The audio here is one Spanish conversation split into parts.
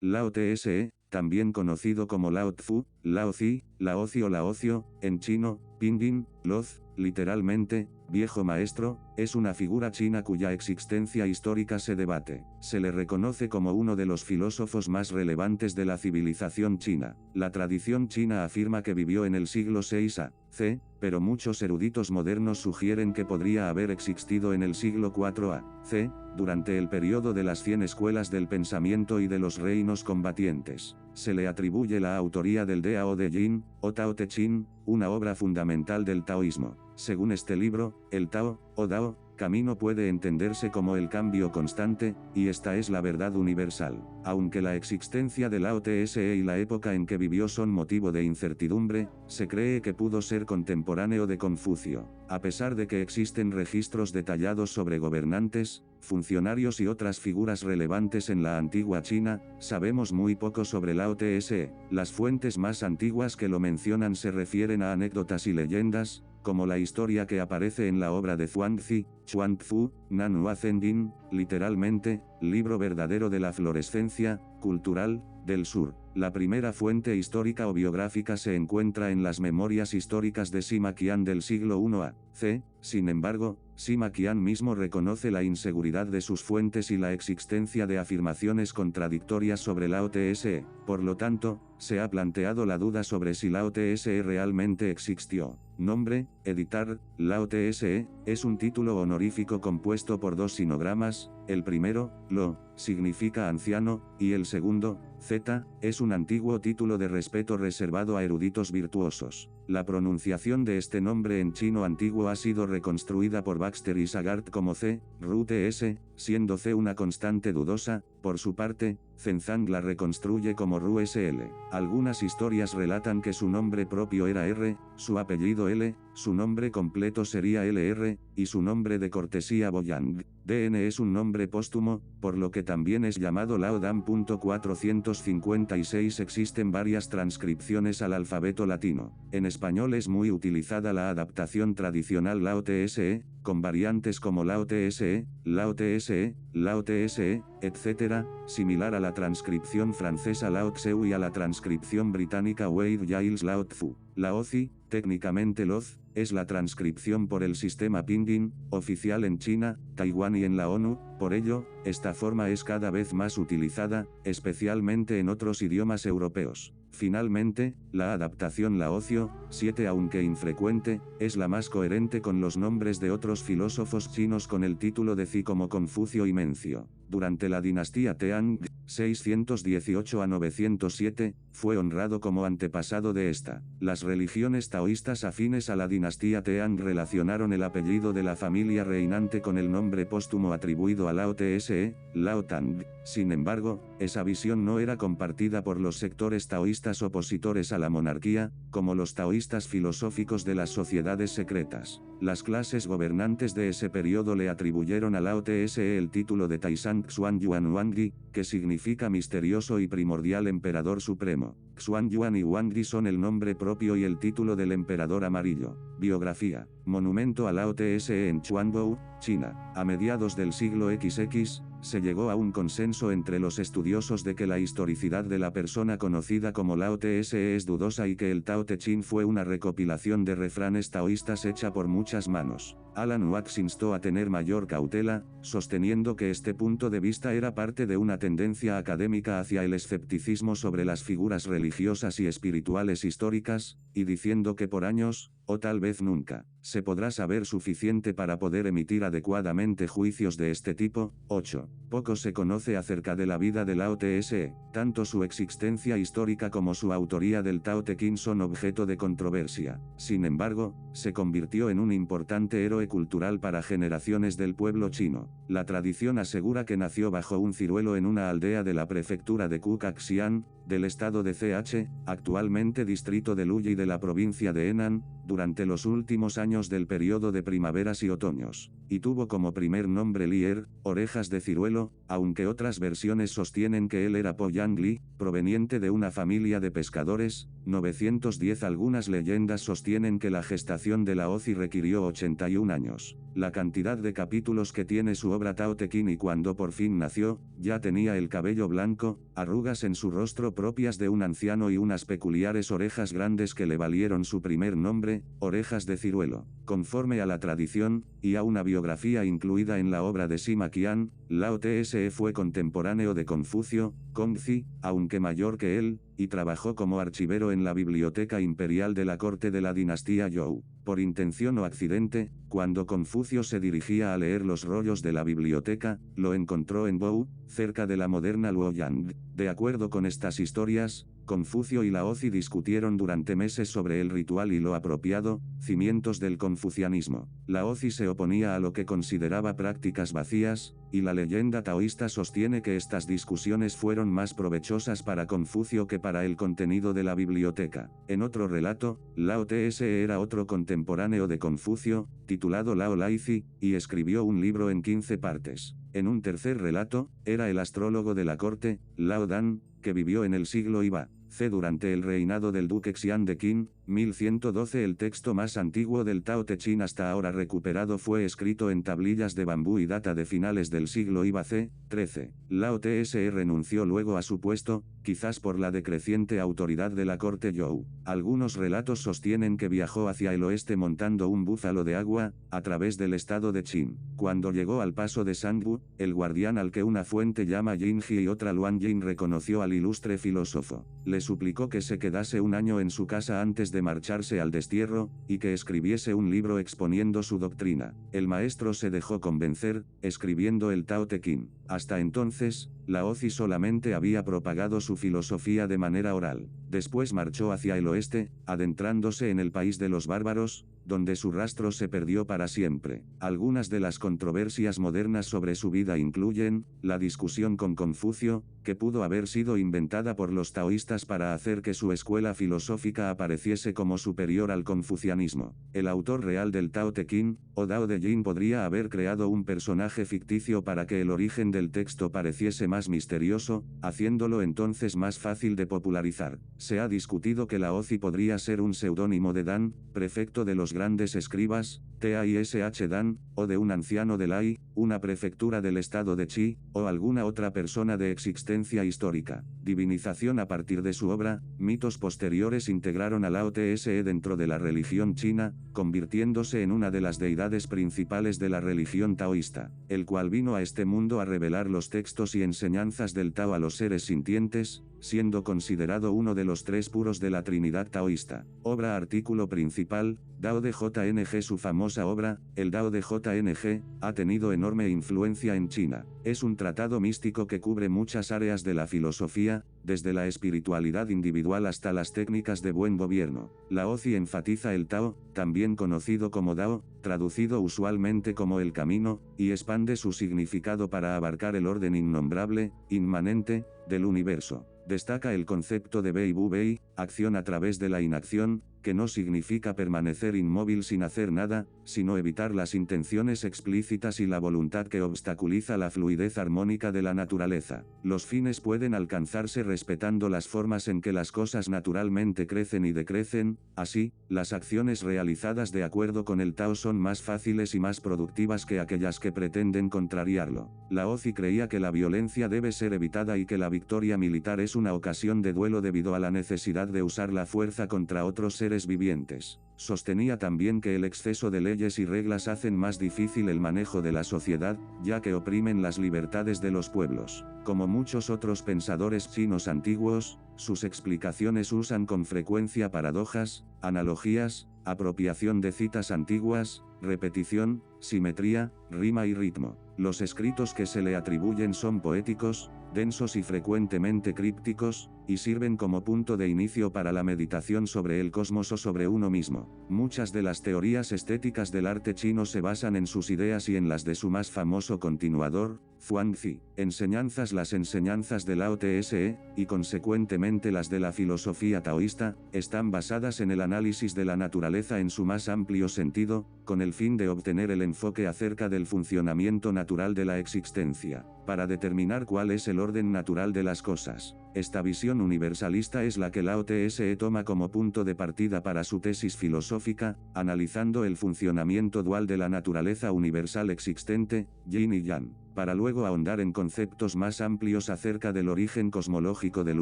Lao Tse, también conocido como Lao Tzu, Lao Zi, Laozi o Laocio, en chino, Pinyin, Loz, literalmente, viejo maestro, es una figura china cuya existencia histórica se debate. Se le reconoce como uno de los filósofos más relevantes de la civilización china. La tradición china afirma que vivió en el siglo VI a.C., pero muchos eruditos modernos sugieren que podría haber existido en el siglo IV a.C., durante el periodo de las 100 escuelas del pensamiento y de los reinos combatientes. Se le atribuye la autoría del Dao de Jin, o Tao Te Ching, una obra fundamental del taoísmo. Según este libro, el Tao, o Dao, camino puede entenderse como el cambio constante, y esta es la verdad universal. Aunque la existencia de Lao Tse y la época en que vivió son motivo de incertidumbre, se cree que pudo ser contemporáneo de Confucio. A pesar de que existen registros detallados sobre gobernantes, funcionarios y otras figuras relevantes en la antigua China, sabemos muy poco sobre Lao Tse. Las fuentes más antiguas que lo mencionan se refieren a anécdotas y leyendas, como la historia que aparece en la obra de Zhuangzi, Chuan-Tzu, Nanhua Zending, literalmente, libro verdadero de la florescencia cultural del sur. La primera fuente histórica o biográfica se encuentra en las memorias históricas de Sima Qian del siglo I a.C., sin embargo, Sima Qian mismo reconoce la inseguridad de sus fuentes y la existencia de afirmaciones contradictorias sobre Lao Tse. Por lo tanto, se ha planteado la duda sobre si Lao Tse realmente existió. Nombre, editar, Lao Tse, es un título honorífico compuesto por dos sinogramas, el primero, Lo, significa anciano, y el segundo, Z, es un antiguo título de respeto reservado a eruditos virtuosos. La pronunciación de este nombre en chino antiguo ha sido reconstruida por Baxter y Sagart como C, Ru Ts, siendo C una constante dudosa. Por su parte, Zhenzang la reconstruye como Ru Sl. Algunas historias relatan que su nombre propio era R, su apellido L, su nombre completo sería LR, y su nombre de cortesía Boyang. DN es un nombre póstumo, por lo que también es llamado Lao Dan. 456 Existen varias transcripciones al alfabeto latino. En español es muy utilizada la adaptación tradicional Lao Tse, con variantes como Lao Tse, Lao Tse, Lao Tse, etc., similar a la transcripción francesa Lao Tseu y a la transcripción británica Wade Giles Lao Tzu. Laozi, técnicamente Loz, es la transcripción por el sistema Pinyin, oficial en China, Taiwán y en la ONU. Por ello, esta forma es cada vez más utilizada, especialmente en otros idiomas europeos. Finalmente, la adaptación Laocio, 7 aunque infrecuente, es la más coherente con los nombres de otros filósofos chinos con el título de Zi como Confucio y Mencio. Durante la dinastía Tang, 618 a 907, fue honrado como antepasado de esta. Las religiones taoístas afines a la dinastía Tang relacionaron el apellido de la familia reinante con el nombre póstumo atribuido a Lao Tse, Lao Tang. Sin embargo, esa visión no era compartida por los sectores taoístas opositores a la monarquía, como los taoístas filosóficos de las sociedades secretas. Las clases gobernantes de ese periodo le atribuyeron a Lao Tse el título de Taishan Xuan Yuan Wangdi, que significa misterioso y primordial emperador supremo. Xuan Yuan y Wangdi son el nombre propio y el título del emperador amarillo. Biografía. Monumento a Lao Tse en Chuanzhou, China. A mediados del siglo XX, se llegó a un consenso entre los estudiosos de que la historicidad de la persona conocida como Lao Tse es dudosa y que el Tao Te Ching fue una recopilación de refranes taoístas hecha por muchas manos. Alan Watts instó a tener mayor cautela, sosteniendo que este punto de vista era parte de una tendencia académica hacia el escepticismo sobre las figuras religiosas y espirituales históricas, y diciendo que por años, o tal vez nunca, se podrá saber suficiente para poder emitir adecuadamente juicios de este tipo. 8. Poco se conoce acerca de la vida de Lao Tse, tanto su existencia histórica como su autoría del Tao Te Ching son objeto de controversia. Sin embargo, se convirtió en un importante héroe cultural para generaciones del pueblo chino. La tradición asegura que nació bajo un ciruelo en una aldea de la prefectura de Kukaxian, del estado de Ch, actualmente distrito de Luyi de la provincia de Henan, durante los últimos años del periodo de primaveras y otoños, y tuvo como primer nombre Lier, orejas de ciruelo, aunque otras versiones sostienen que él era Po Yang Li, proveniente de una familia de pescadores. 910 Algunas leyendas sostienen que la gestación de Laozi requirió 81 años. La cantidad de capítulos que tiene su obra Tao Te Ching, y cuando por fin nació, ya tenía el cabello blanco, arrugas en su rostro propias de un anciano y unas peculiares orejas grandes que le valieron su primer nombre, orejas de ciruelo. Conforme a la tradición, y a una biografía incluida en la obra de Sima Qian, Lao Tse fue contemporáneo de Confucio, Kongzi, aunque mayor que él, y trabajó como archivero en la Biblioteca Imperial de la corte de la dinastía Zhou. Por intención o accidente, cuando Confucio se dirigía a leer los rollos de la biblioteca, lo encontró en Bou, cerca de la moderna Luoyang. De acuerdo con estas historias, Confucio y Laozi discutieron durante meses sobre el ritual y lo apropiado, cimientos del confucianismo. Laozi se oponía a lo que consideraba prácticas vacías, y la leyenda taoísta sostiene que estas discusiones fueron más provechosas para Confucio que para el contenido de la biblioteca. En otro relato, Lao Tse era otro contemporáneo de Confucio, titulado Lao Laizi, y escribió un libro en 15 partes. En un tercer relato, era el astrólogo de la corte, Lao Dan, que vivió en el siglo IVA C durante el reinado del duque Xian de Qin, 1112. El texto más antiguo del Tao Te Ching hasta ahora recuperado fue escrito en tablillas de bambú y data de finales del siglo IVA C. 13. Lao Tse renunció luego a su puesto, quizás por la decreciente autoridad de la corte Zhou. Algunos relatos sostienen que viajó hacia el oeste montando un búfalo de agua, a través del estado de Qin. Cuando llegó al paso de Sangbu, el guardián al que una fuente llama Jinji y otra Luanjing reconoció al ilustre filósofo. Le suplicó que se quedase un año en su casa antes de marcharse al destierro, y que escribiese un libro exponiendo su doctrina. El maestro se dejó convencer, escribiendo el Tao Te Ching. Hasta entonces, Laozi solamente había propagado su filosofía de manera oral. Después marchó hacia el oeste, adentrándose en el país de los bárbaros, donde su rastro se perdió para siempre. Algunas de las controversias modernas sobre su vida incluyen, la discusión con Confucio, que pudo haber sido inventada por los taoístas para hacer que su escuela filosófica apareciese como superior al confucianismo. El autor real del Tao Te Ching, o Dao de Jing, podría haber creado un personaje ficticio para que el origen del texto pareciese más misterioso, haciéndolo entonces más fácil de popularizar. Se ha discutido que Laozi podría ser un seudónimo de Dan, prefecto de los grandes escribas, Taish Dan, o de un anciano de Lai, una prefectura del estado de Qi, o alguna otra persona de existencia histórica. Divinización. A partir de su obra, mitos posteriores integraron a Lao Tse dentro de la religión china, convirtiéndose en una de las deidades principales de la religión taoísta, el cual vino a este mundo a revelar los textos y enseñanzas del Tao a los seres sintientes, siendo considerado uno de los tres puros de la Trinidad taoísta. Obra. Artículo principal, Dao de JNG. Su famosa obra, el Dao de JNG, ha tenido enorme influencia en China. Es un tratado místico que cubre muchas áreas de la filosofía, desde la espiritualidad individual hasta las técnicas de buen gobierno. Laozi enfatiza el Tao, también conocido como Dao, traducido usualmente como el camino, y expande su significado para abarcar el orden innombrable, inmanente, del universo. Destaca el concepto de Bei Bu Bei, acción a través de la inacción, que no significa permanecer inmóvil sin hacer nada, sino evitar las intenciones explícitas y la voluntad que obstaculiza la fluidez armónica de la naturaleza. Los fines pueden alcanzarse respetando las formas en que las cosas naturalmente crecen y decrecen, así, las acciones realizadas de acuerdo con el Tao son más fáciles y más productivas que aquellas que pretenden contrariarlo. Laozi creía que la violencia debe ser evitada y que la victoria militar es una ocasión de duelo debido a la necesidad de usar la fuerza contra otros seres vivientes. Sostenía también que el exceso de leyes y reglas hacen más difícil el manejo de la sociedad, ya que oprimen las libertades de los pueblos. Como muchos otros pensadores chinos antiguos, sus explicaciones usan con frecuencia paradojas, analogías, apropiación de citas antiguas, repetición, simetría, rima y ritmo. Los escritos que se le atribuyen son poéticos, densos y frecuentemente crípticos, y sirven como punto de inicio para la meditación sobre el cosmos o sobre uno mismo. Muchas de las teorías estéticas del arte chino se basan en sus ideas y en las de su más famoso continuador, Zhuangzi. Las enseñanzas de Lao Tse, y consecuentemente las de la filosofía taoísta, están basadas en el análisis de la naturaleza en su más amplio sentido, con el fin de obtener el enfoque acerca del funcionamiento natural de la existencia, para determinar cuál es el orden natural de las cosas. Esta visión universalista es la que Lao Tse toma como punto de partida para su tesis filosófica, analizando el funcionamiento dual de la naturaleza universal existente, yin y yang, para luego ahondar en conceptos más amplios acerca del origen cosmológico del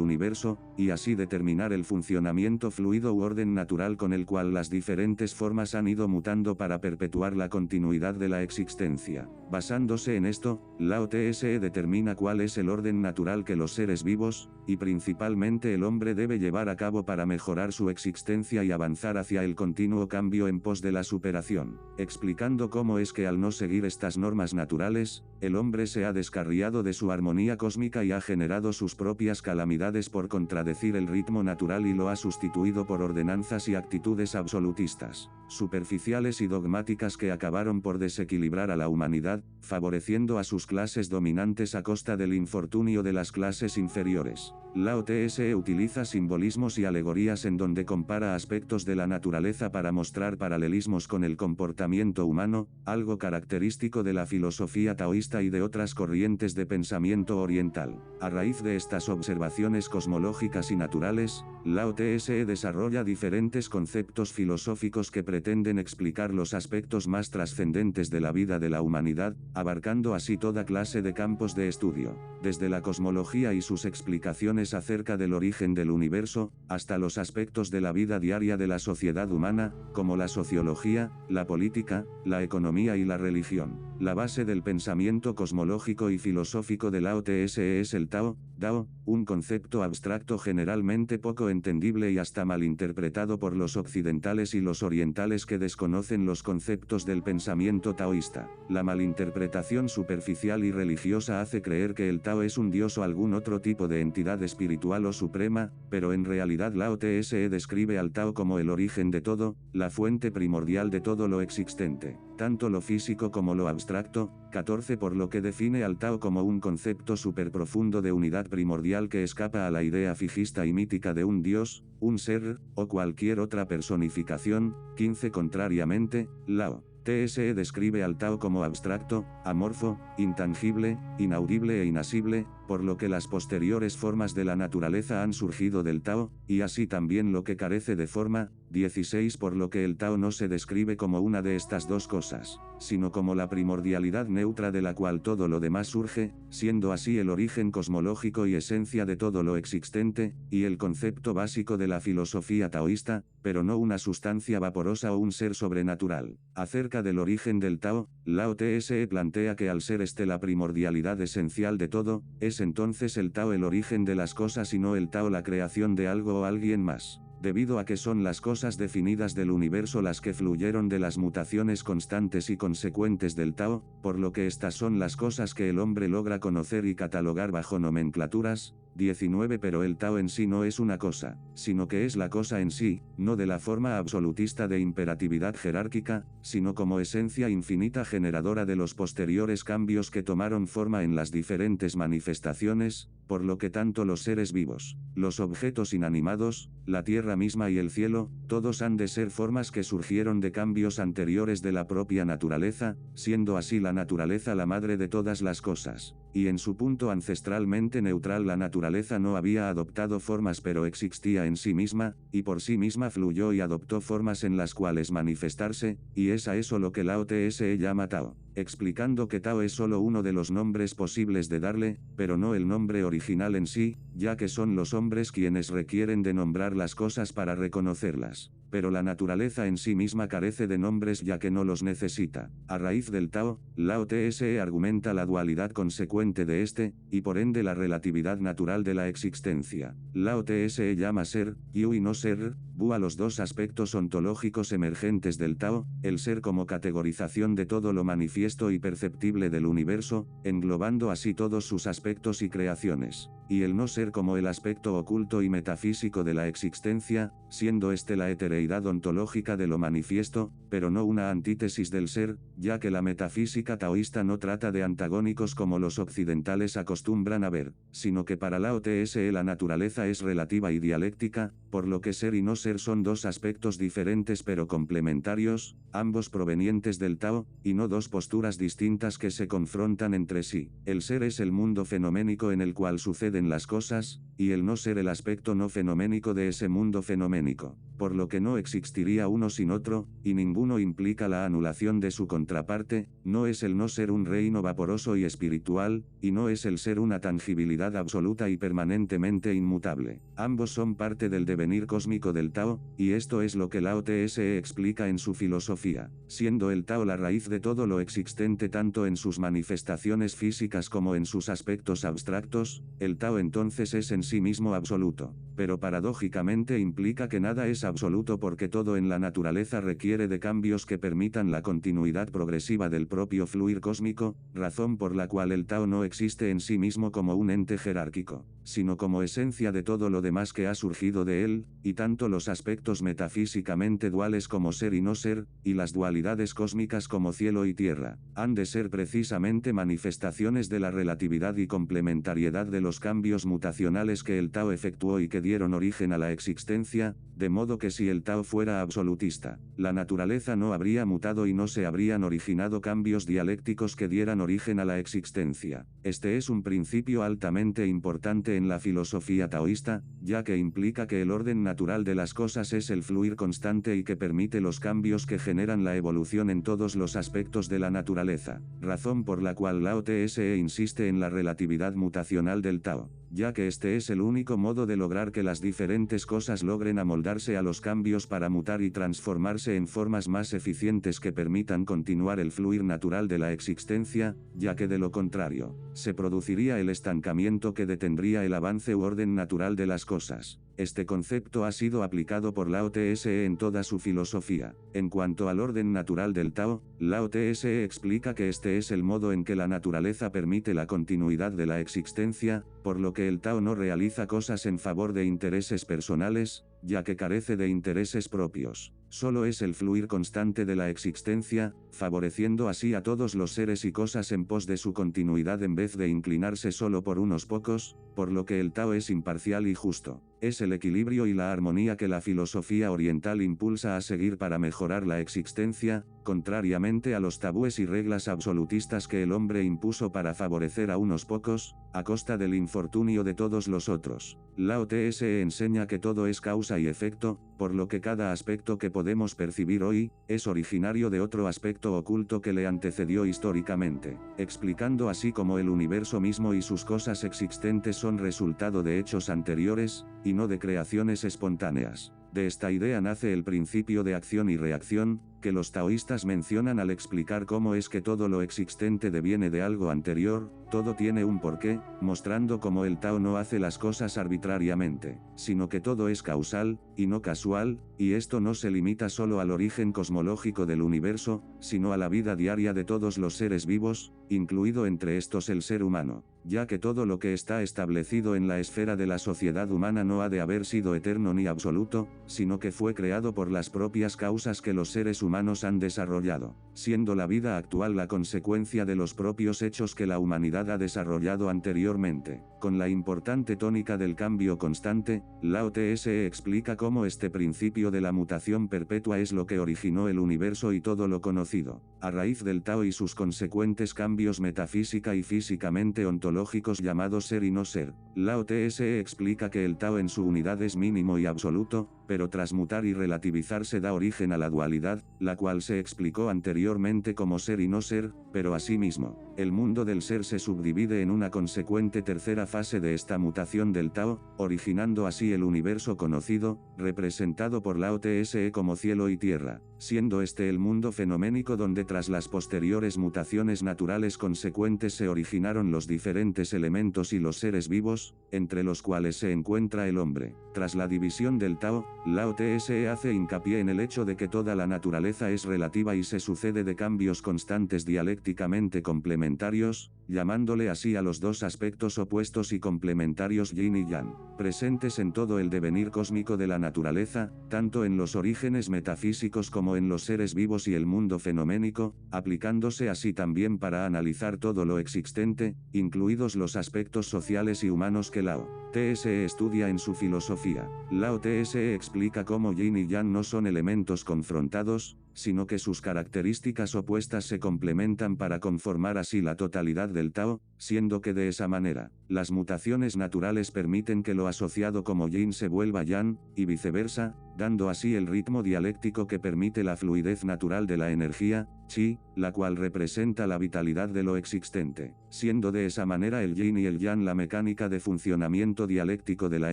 universo, y así determinar el funcionamiento fluido u orden natural con el cual las diferentes formas han ido mutando para perpetuar la continuidad de la existencia. Basándose en esto, Lao Tse determina cuál es el orden natural que los seres vivos, y principalmente el hombre debe llevar a cabo para mejorar su existencia y avanzar hacia el continuo cambio en pos de la superación, explicando cómo es que al no seguir estas normas naturales, el hombre se ha descarriado de su armonía cósmica y ha generado sus propias calamidades por contradecir el ritmo natural y lo ha sustituido por ordenanzas y actitudes absolutistas, superficiales y dogmáticas que acabaron por desequilibrar a la humanidad, favoreciendo a sus clases dominantes a costa del infortunio de las clases inferiores. Lao Tse utiliza simbolismos y alegorías en donde compara aspectos de la naturaleza para mostrar paralelismos con el comportamiento humano, algo característico de la filosofía taoísta y de otras corrientes de pensamiento oriental. A raíz de estas observaciones cosmológicas y naturales, Lao Tse desarrolla diferentes conceptos filosóficos que pretenden explicar los aspectos más trascendentes de la vida de la humanidad, abarcando así toda clase de campos de estudio, desde la cosmología y sus explicaciones acerca del origen del universo, hasta los aspectos de la vida diaria de la sociedad humana, como la sociología, la política, la economía y la religión. La base del pensamiento cosmológico y filosófico de Lao Tse es el Tao, Dao, un concepto abstracto generalmente poco entendible y hasta malinterpretado por los occidentales y los orientales que desconocen los conceptos del pensamiento taoísta. La malinterpretación superficial y religiosa hace creer que el Tao es un dios o algún otro tipo de entidad espiritual o suprema, pero en realidad Lao Tse describe al Tao como el origen de todo, la fuente primordial de todo lo existente, tanto lo físico como lo abstracto. 14 Por lo que define al Tao como un concepto superprofundo de unidad primordial que escapa a la idea fijista y mítica de un dios, un ser, o cualquier otra personificación. 15 Contrariamente, Lao Tse describe al Tao como abstracto, amorfo, intangible, inaudible e inasible, por lo que las posteriores formas de la naturaleza han surgido del Tao, y así también lo que carece de forma. 16 Por lo que el Tao no se describe como una de estas dos cosas, sino como la primordialidad neutra de la cual todo lo demás surge, siendo así el origen cosmológico y esencia de todo lo existente, y el concepto básico de la filosofía taoísta, pero no una sustancia vaporosa o un ser sobrenatural. Acerca del origen del Tao, Lao Tse plantea que al ser la primordialidad esencial de todo, es entonces el Tao el origen de las cosas y no el Tao la creación de algo o alguien más, debido a que son las cosas definidas del universo las que fluyeron de las mutaciones constantes y consecuentes del Tao, por lo que estas son las cosas que el hombre logra conocer y catalogar bajo nomenclaturas. 19 Pero el Tao en sí no es una cosa, sino que es la cosa en sí, no de la forma absolutista de imperatividad jerárquica, sino como esencia infinita generadora de los posteriores cambios que tomaron forma en las diferentes manifestaciones, por lo que tanto los seres vivos, los objetos inanimados, la tierra misma y el cielo, todos han de ser formas que surgieron de cambios anteriores de la propia naturaleza, siendo así la naturaleza la madre de todas las cosas, y en su punto ancestralmente neutral la naturaleza no había adoptado formas pero existía en sí misma, y por sí misma fluyó y adoptó formas en las cuales manifestarse, y es a eso lo que Lao Tse llama Tao, explicando que Tao es solo uno de los nombres posibles de darle, pero no el nombre original en sí, ya que son los hombres quienes requieren de nombrar las cosas para reconocerlas, pero la naturaleza en sí misma carece de nombres ya que no los necesita. A raíz del Tao, Lao Tse argumenta la dualidad consecuente de este, y por ende la relatividad natural de la existencia. Lao Tse llama ser, yu y no ser, bu a los dos aspectos ontológicos emergentes del Tao, el ser como categorización de todo lo manifiesto y perceptible del universo, englobando así todos sus aspectos y creaciones, y el no ser como el aspecto oculto y metafísico de la existencia, siendo la etereidad ontológica de lo manifiesto, pero no una antítesis del ser, ya que la metafísica taoísta no trata de antagónicos como los occidentales acostumbran a ver, sino que para Lao Tse la naturaleza es relativa y dialéctica, por lo que ser y no ser son dos aspectos diferentes pero complementarios, ambos provenientes del Tao, y no dos posturas estructuras distintas que se confrontan entre sí. El ser es el mundo fenoménico en el cual suceden las cosas, y el no ser el aspecto no fenoménico de ese mundo fenoménico, por lo que no existiría uno sin otro, y ninguno implica la anulación de su contraparte. No es el no ser un reino vaporoso y espiritual, y no es el ser una tangibilidad absoluta y permanentemente inmutable. Ambos son parte del devenir cósmico del Tao, y esto es lo que Lao Tse explica en su filosofía, siendo el Tao la raíz de todo lo existente tanto en sus manifestaciones físicas como en sus aspectos abstractos. El Tao entonces es en sí mismo absoluto, pero paradójicamente implica que nada es absoluto porque todo en la naturaleza requiere de cambios que permitan la continuidad progresiva del propio fluir cósmico, razón por la cual el Tao no existe en sí mismo como un ente jerárquico, sino como esencia de todo lo demás que ha surgido de él, y tanto los aspectos metafísicamente duales como ser y no ser, y las dualidades cósmicas como cielo y tierra, han de ser precisamente manifestaciones de la relatividad y complementariedad de los cambios mutacionales que el Tao efectuó y que dieron origen a la existencia, de modo que si el Tao fuera absolutista, la naturaleza no habría mutado y no se habrían originado cambios dialécticos que dieran origen a la existencia. Este es un principio altamente importante en la filosofía taoísta, ya que implica que el orden natural de las cosas es el fluir constante y que permite los cambios que generan la evolución en todos los aspectos de la naturaleza, razón por la cual Lao Tse insiste en la relatividad mutacional del Tao, ya que este es el único modo de lograr que las diferentes cosas logren amoldarse a los cambios para mutar y transformarse en formas más eficientes que permitan continuar el fluir natural de la existencia, ya que de lo contrario, se produciría el estancamiento que detendría el avance u orden natural de las cosas. Este concepto ha sido aplicado por Lao Tse en toda su filosofía. En cuanto al orden natural del Tao, Lao Tse explica que este es el modo en que la naturaleza permite la continuidad de la existencia, por lo que el Tao no realiza cosas en favor de intereses personales, ya que carece de intereses propios. Solo es el fluir constante de la existencia, favoreciendo así a todos los seres y cosas en pos de su continuidad en vez de inclinarse solo por unos pocos, por lo que el Tao es imparcial y justo. Es el equilibrio y la armonía que la filosofía oriental impulsa a seguir para mejorar la existencia, contrariamente a los tabúes y reglas absolutistas que el hombre impuso para favorecer a unos pocos, a costa del infortunio de todos los otros. Lao Tse enseña que todo es causa y efecto, por lo que cada aspecto que podemos percibir hoy, es originario de otro aspecto oculto que le antecedió históricamente, explicando así cómo el universo mismo y sus cosas existentes son resultado de hechos anteriores, y no de creaciones espontáneas. De esta idea nace el principio de acción y reacción, que los taoístas mencionan al explicar cómo es que todo lo existente deviene de algo anterior, todo tiene un porqué, mostrando cómo el Tao no hace las cosas arbitrariamente, sino que todo es causal, y no casual, y esto no se limita solo al origen cosmológico del universo, sino a la vida diaria de todos los seres vivos, incluido entre estos el ser humano, ya que todo lo que está establecido en la esfera de la sociedad humana no ha de haber sido eterno ni absoluto, sino que fue creado por las propias causas que los seres humanos han desarrollado, siendo la vida actual la consecuencia de los propios hechos que la humanidad ha desarrollado anteriormente. Con la importante tónica del cambio constante, Lao Tse explica cómo este principio de la mutación perpetua es lo que originó el universo y todo lo conocido, a raíz del Tao y sus consecuentes cambios metafísica y físicamente ontológicos llamados ser y no ser. Lao Tse explica que el Tao en su unidad es mínimo y absoluto, pero tras mutar y relativizarse da origen a la dualidad, la cual se explicó anteriormente como ser y no ser, pero asimismo, el mundo del ser se subdivide en una consecuente tercera fase de esta mutación del Tao, originando así el universo conocido, representado por Lao Tse como cielo y tierra, siendo este el mundo fenoménico donde tras las posteriores mutaciones naturales consecuentes se originaron los diferentes elementos y los seres vivos, entre los cuales se encuentra el hombre. Tras la división del Tao, Lao Tse hace hincapié en el hecho de que toda la naturaleza es relativa y se sucede de cambios constantes dialécticamente complementarios, llamándole así a los dos aspectos opuestos y complementarios yin y yang, presentes en todo el devenir cósmico de la naturaleza, tanto en los orígenes metafísicos como en los seres vivos y el mundo fenoménico, aplicándose así también para analizar todo lo existente, incluidos los aspectos sociales y humanos que Lao Tse estudia en su filosofía. Lao Tse explica cómo yin y yang no son elementos confrontados, sino que sus características opuestas se complementan para conformar así la totalidad del Tao, siendo que de esa manera, las mutaciones naturales permiten que lo asociado como yin se vuelva yang, y viceversa, dando así el ritmo dialéctico que permite la fluidez natural de la energía, chi, la cual representa la vitalidad de lo existente, siendo de esa manera el yin y el yang la mecánica de funcionamiento dialéctico de la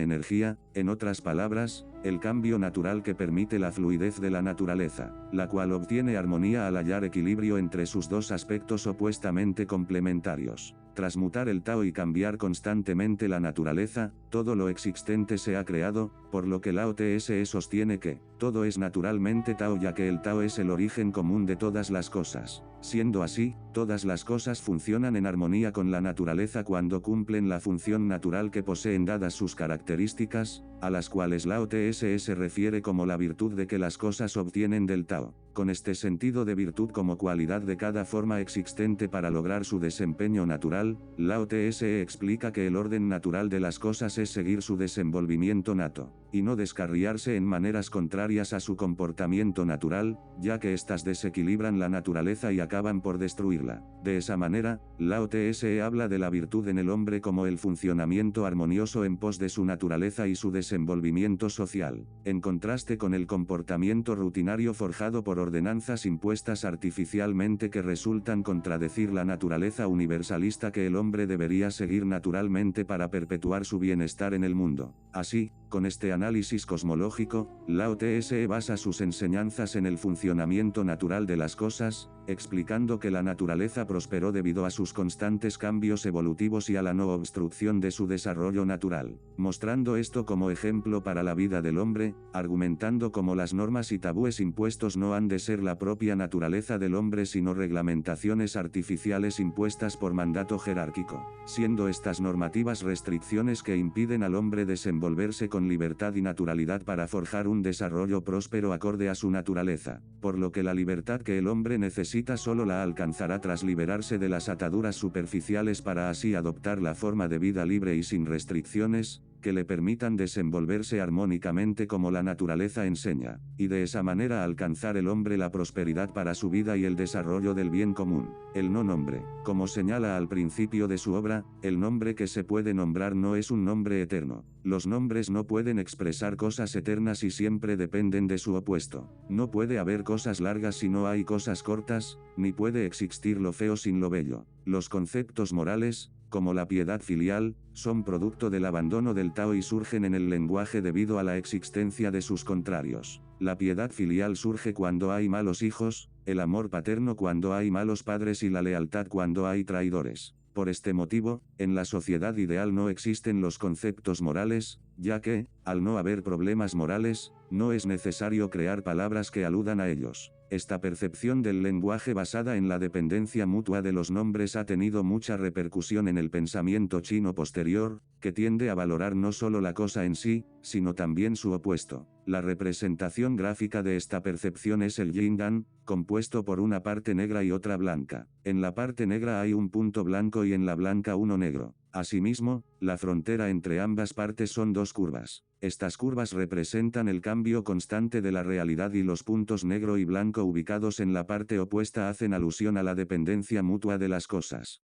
energía, en otras palabras, el cambio natural que permite la fluidez de la naturaleza, la cual obtiene armonía al hallar equilibrio entre sus dos aspectos opuestamente complementarios. Tras mutar el Tao y cambiar constantemente la naturaleza, todo lo existente se ha creado, por lo que Lao Tse sostiene que, todo es naturalmente Tao ya que el Tao es el origen común de todas las cosas. Siendo así, todas las cosas funcionan en armonía con la naturaleza cuando cumplen la función natural que poseen dadas sus características, a las cuales Lao Tse se refiere como la virtud de que las cosas obtienen del Tao, con este sentido de virtud como cualidad de cada forma existente para lograr su desempeño natural. Lao Tse explica que el orden natural de las cosas es seguir su desenvolvimiento nato, y no descarriarse en maneras contrarias a su comportamiento natural, ya que éstas desequilibran la naturaleza y acaban por destruirla. De esa manera, Lao Tse habla de la virtud en el hombre como el funcionamiento armonioso en pos de su naturaleza y su desenvolvimiento social, en contraste con el comportamiento rutinario forjado por ordenanzas impuestas artificialmente que resultan contradecir la naturaleza universalista que el hombre debería seguir naturalmente para perpetuar su bienestar en el mundo. Así, con este análisis cosmológico, Lao Tse basa sus enseñanzas en el funcionamiento natural de las cosas, explicando que la naturaleza prosperó debido a sus constantes cambios evolutivos y a la no obstrucción de su desarrollo natural, mostrando esto como ejemplo para la vida del hombre, argumentando como las normas y tabúes impuestos no han de ser la propia naturaleza del hombre sino reglamentaciones artificiales impuestas por mandato jerárquico, siendo estas normativas restricciones que impiden al hombre desenvolverse con libertad y naturalidad para forjar un desarrollo próspero acorde a su naturaleza, por lo que la libertad que el hombre necesita solo la alcanzará tras liberarse de las ataduras superficiales para así adoptar la forma de vida libre y sin restricciones, que le permitan desenvolverse armónicamente como la naturaleza enseña, y de esa manera alcanzar el hombre la prosperidad para su vida y el desarrollo del bien común. El no nombre, como señala al principio de su obra, el nombre que se puede nombrar no es un nombre eterno. Los nombres no pueden expresar cosas eternas y siempre dependen de su opuesto. No puede haber cosas largas si no hay cosas cortas, ni puede existir lo feo sin lo bello. Los conceptos morales, como la piedad filial, son producto del abandono del Tao y surgen en el lenguaje debido a la existencia de sus contrarios. La piedad filial surge cuando hay malos hijos, el amor paterno cuando hay malos padres y la lealtad cuando hay traidores. Por este motivo, en la sociedad ideal no existen los conceptos morales, ya que, al no haber problemas morales, no es necesario crear palabras que aludan a ellos. Esta percepción del lenguaje basada en la dependencia mutua de los nombres ha tenido mucha repercusión en el pensamiento chino posterior, que tiende a valorar no solo la cosa en sí, sino también su opuesto. La representación gráfica de esta percepción es el yin-dan, compuesto por una parte negra y otra blanca. En la parte negra hay un punto blanco y en la blanca uno negro. Asimismo, la frontera entre ambas partes son dos curvas. Estas curvas representan el cambio constante de la realidad y los puntos negro y blanco ubicados en la parte opuesta hacen alusión a la dependencia mutua de las cosas.